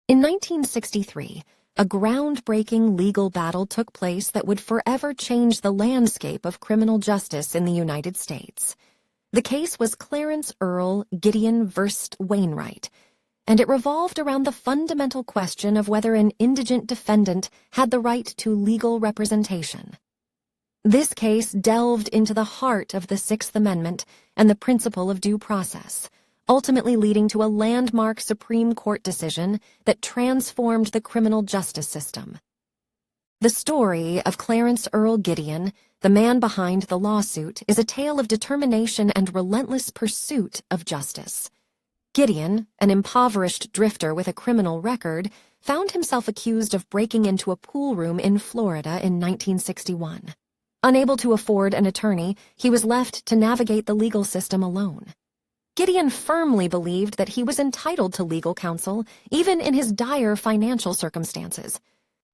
In 1963, a groundbreaking legal battle took place that would forever change the landscape of criminal justice in the United States. The case was Clarence Earl Gideon v. Wainwright, and it revolved around the fundamental question of whether an indigent defendant had the right to legal representation. This case delved into the heart of the Sixth Amendment and the principle of due process, ultimately leading to a landmark Supreme Court decision that transformed the criminal justice system. The story of Clarence Earl Gideon, the man behind the lawsuit, is a tale of determination and relentless pursuit of justice. Gideon, an impoverished drifter with a criminal record, found himself accused of breaking into a pool room in Florida in 1961. Unable to afford an attorney, he was left to navigate the legal system alone. Gideon firmly believed that he was entitled to legal counsel, even in his dire financial circumstances.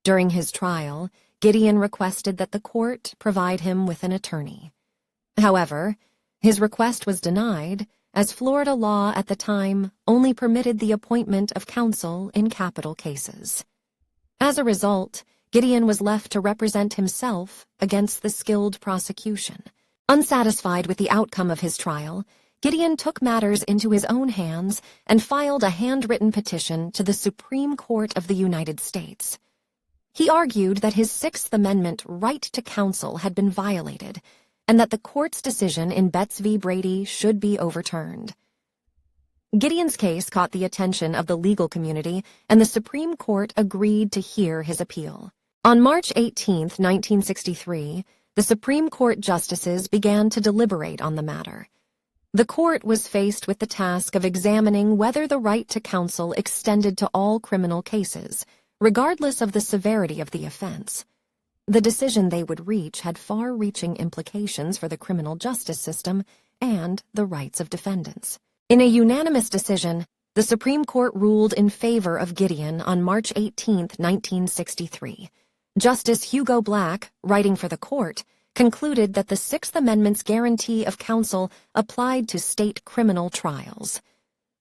During his trial, Gideon requested that the court provide him with an attorney. However, his request was denied, as Florida law at the time only permitted the appointment of counsel in capital cases. As a result, Gideon was left to represent himself against the skilled prosecution. Unsatisfied with the outcome of his trial, Gideon took matters into his own hands and filed a handwritten petition to the Supreme Court of the United States. He argued that his Sixth Amendment right to counsel had been violated and that the court's decision in Betts v. Brady should be overturned. Gideon's case caught the attention of the legal community, and the Supreme Court agreed to hear his appeal. On March 18, 1963, the Supreme Court justices began to deliberate on the matter. The court was faced with the task of examining whether the right to counsel extended to all criminal cases, regardless of the severity of the offense. The decision they would reach had far-reaching implications for the criminal justice system and the rights of defendants. In a unanimous decision, the Supreme Court ruled in favor of Gideon on March 18, 1963. Justice Hugo Black, writing for the court, concluded that the Sixth Amendment's guarantee of counsel applied to state criminal trials.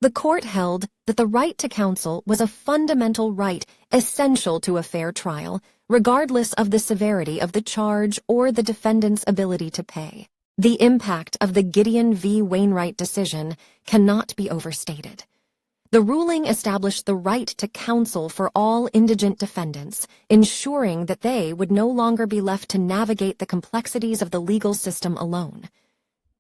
The court held that the right to counsel was a fundamental right essential to a fair trial, regardless of the severity of the charge or the defendant's ability to pay. The impact of the Gideon v. Wainwright decision cannot be overstated. The ruling established the right to counsel for all indigent defendants, ensuring that they would no longer be left to navigate the complexities of the legal system alone.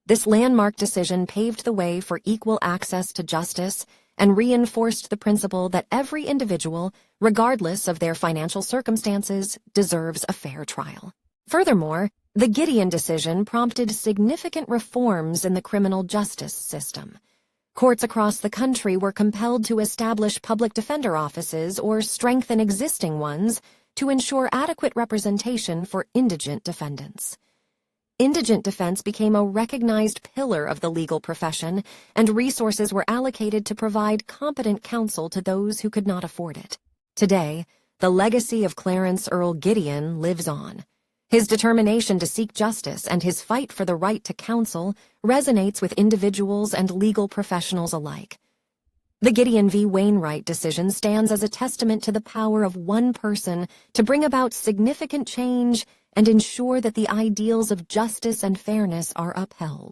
This landmark decision paved the way for equal access to justice and reinforced the principle that every individual, regardless of their financial circumstances, deserves a fair trial. Furthermore, the Gideon decision prompted significant reforms in the criminal justice system. Courts across the country were compelled to establish public defender offices or strengthen existing ones to ensure adequate representation for indigent defendants. Indigent defense became a recognized pillar of the legal profession, and resources were allocated to provide competent counsel to those who could not afford it. Today, the legacy of Clarence Earl Gideon lives on. His determination to seek justice and his fight for the right to counsel resonates with individuals and legal professionals alike. The Gideon v. Wainwright decision stands as a testament to the power of one person to bring about significant change and ensure that the ideals of justice and fairness are upheld.